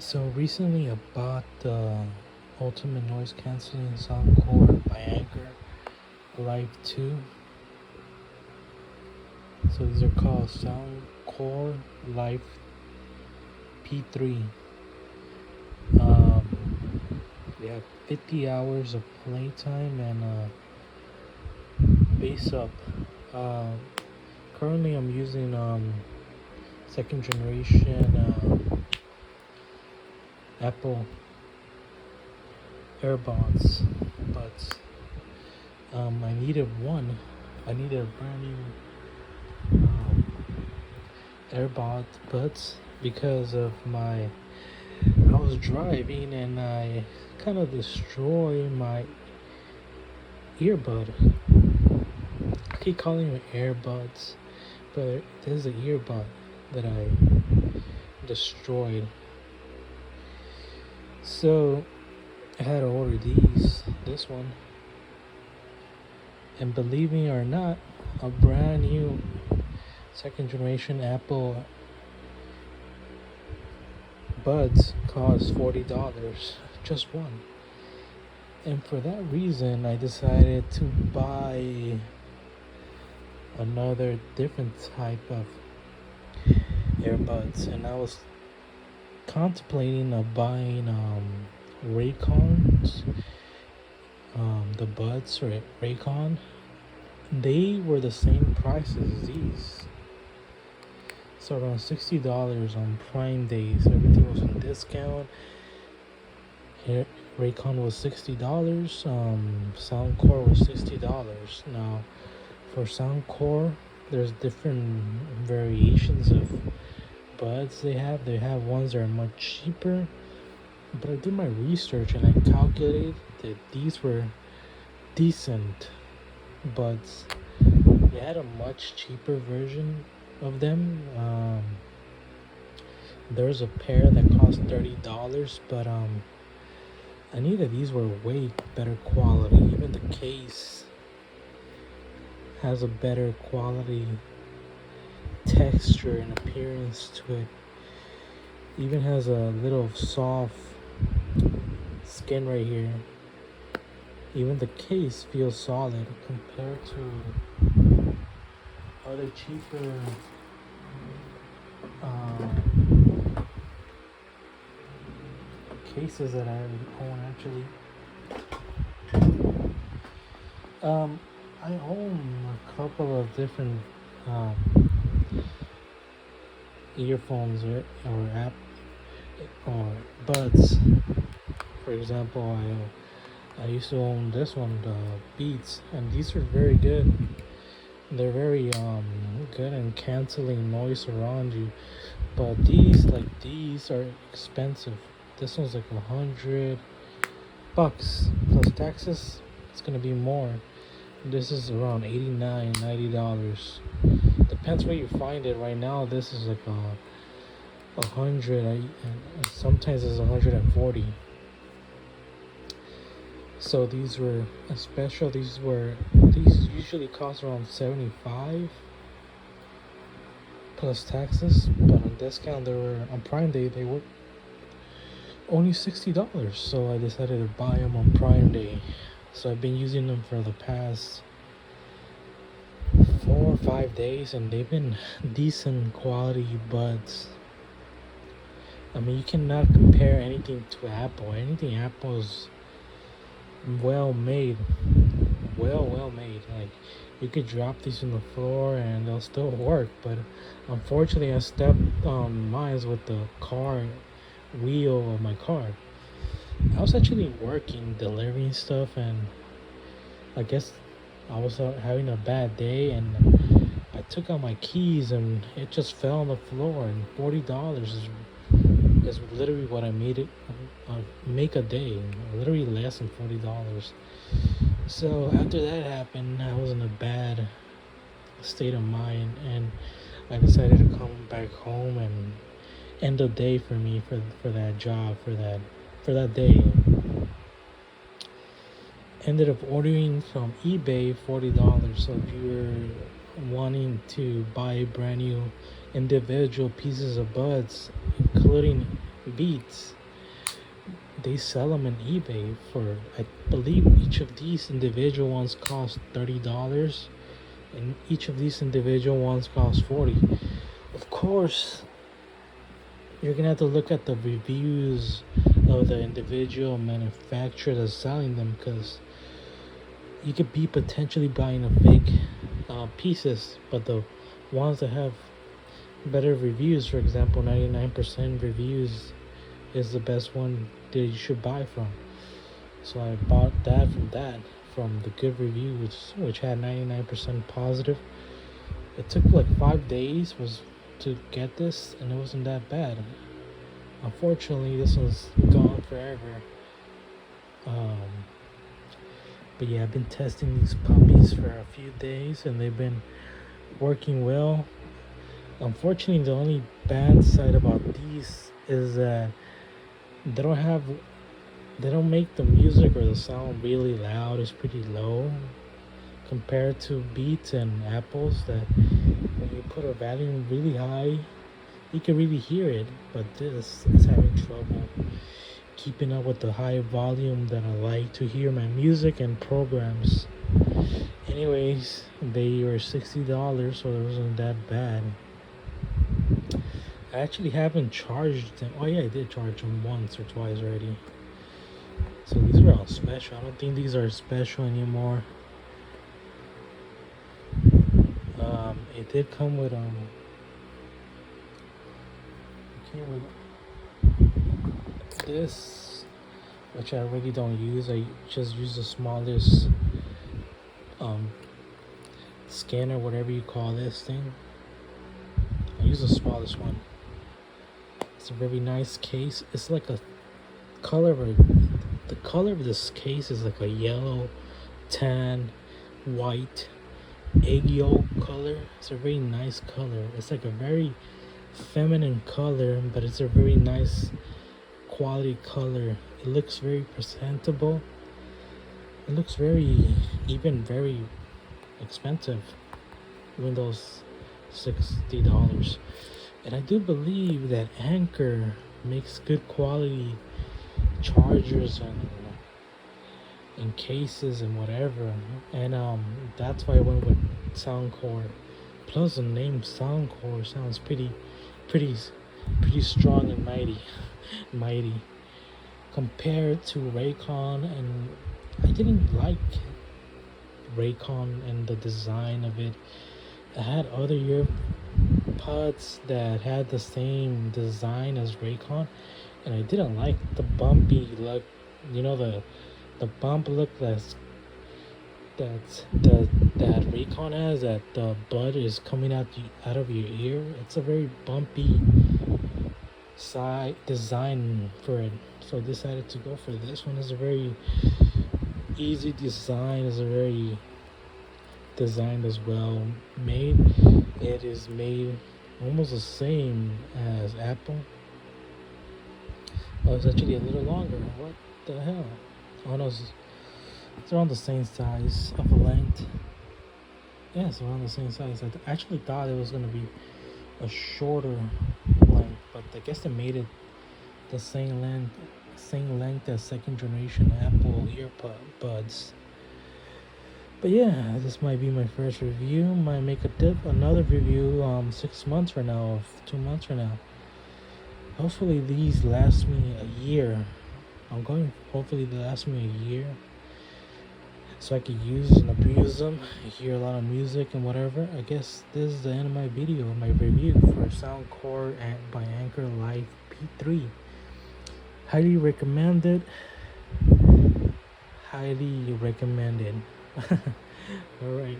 So recently I bought the ultimate noise cancelling Soundcore by Anker Live 2. So these are called Soundcore Live P3. They have 50 hours of playtime and bass up. Uh, Currently I'm using second generation Apple AirPods, but I needed one. I needed a brand new AirPod buds because of I was driving and I kind of destroyed my earbud. I keep calling it earbuds, but there's an earbud that I destroyed. So I had to order this one, and believe me or not, a brand new second generation Apple buds cost $40, just one. And for that reason, I decided to buy another different type of earbuds, and I was contemplating of buying Raycons, the buds or Raycon. They were the same price as these, so around $60 on Prime days. Everything was on discount. Raycon was $60. Soundcore was $60. Now, for Soundcore, there's different variations of buds they have. They have ones that are much cheaper, but I did my research and I calculated that these were decent buds. They had a much cheaper version of them. There's a pair that cost $30, but I knew that these were way better quality. Even the case has a better quality texture and appearance to it. Even has a little soft skin right here. Even the case feels solid compared to other cheaper cases that I own. Actually, I own a couple of different earphones or app or buds. For example, I used to own this one, the Beats, and these are very good. They're very good in canceling noise around you. But these are expensive. This one's like $100 plus taxes. It's gonna be more. This is around $89, $90. Depends where you find it. Right now, this is like a hundred. And sometimes it's 140. So these were a special. These usually cost around 75 plus taxes, but on discount they were on Prime Day. They were only $60. So I decided to buy them on Prime Day. So I've been using them for the past 4 or 5 days, and they've been decent quality buds. I mean, you cannot compare anything to Apple. Anything Apple's well made. Like, you could drop these on the floor and they'll still work. But unfortunately, I stepped on mine with the car wheel of my car. I was actually working, delivering stuff, and I guess I was having a bad day, and I took out my keys and it just fell on the floor. And $40 is literally what I made it make a day. Literally less than $40. So after that happened, I was in a bad state of mind, and I decided to come back home and end the day for me for that job for that day. Ended up ordering from eBay $40. So if you're wanting to buy brand new individual pieces of buds, including beats. They sell them on eBay for, I believe each of these individual ones cost $30, and each of these individual ones cost 40. Of course, you're gonna have to look at the reviews of the individual manufacturer that's selling them, because you could be potentially buying a fake pieces, but the ones that have better reviews, for example 99% reviews, is the best one that you should buy from. So I bought that from the good review, which had 99% positive. It took like 5 days to get this, and it wasn't that bad. Unfortunately, this one's gone forever. But yeah, I've been testing these puppies for a few days, and they've been working well. Unfortunately, the only bad side about these is that they don't make the music or the sound really loud. It's pretty low compared to Beats and Apples, that when you put a volume really high, you can really hear it. But this is having trouble keeping up with the high volume that I like to hear my music and programs. Anyways, they were $60, so it wasn't that bad. I actually haven't charged them. Oh yeah, I did charge them once or twice already. So these are all special. I don't think these are special anymore. It did come with this, which I really don't use. I just use the smallest scanner, whatever you call this thing. I use the smallest one. It's a very nice case. It's like the color of this case is like a yellow, tan, white, egg yolk color. It's a very nice color. It's like a very feminine color, but it's a very nice quality color. It looks very presentable. It looks very expensive, even though it's $60. And I do believe that Anker makes good quality chargers and cases and whatever, and that's why I went with Soundcore. Plus the name Soundcore sounds pretty strong and mighty compared to Raycon. And I didn't like Raycon and the design of it. I had other ear pods that had the same design as Raycon, and I didn't like the bumpy look. You know, the bump look that Raycon has, that the bud is coming out of your ear. It's a very bumpy side design for it, so I decided to go for this one. It's a very easy design. It's a very designed as well made. It is made almost the same as Apple. Oh, it's actually a little longer. What the hell? Oh no, it's around the same size of a length. Yeah, it's around the same size. I actually thought it was going to be a shorter length, but I guess they made it the same length as second generation Apple earbuds. But yeah, this might be my first review. Might make another review 6 months from now, or 2 months from now. Hopefully these last me a year. Hopefully they last me a year, so I could use and abuse them, hear a lot of music and whatever. I guess this is the end of my video, my review for Soundcore by Anker Live P3. Highly recommended. Highly recommended. Alright.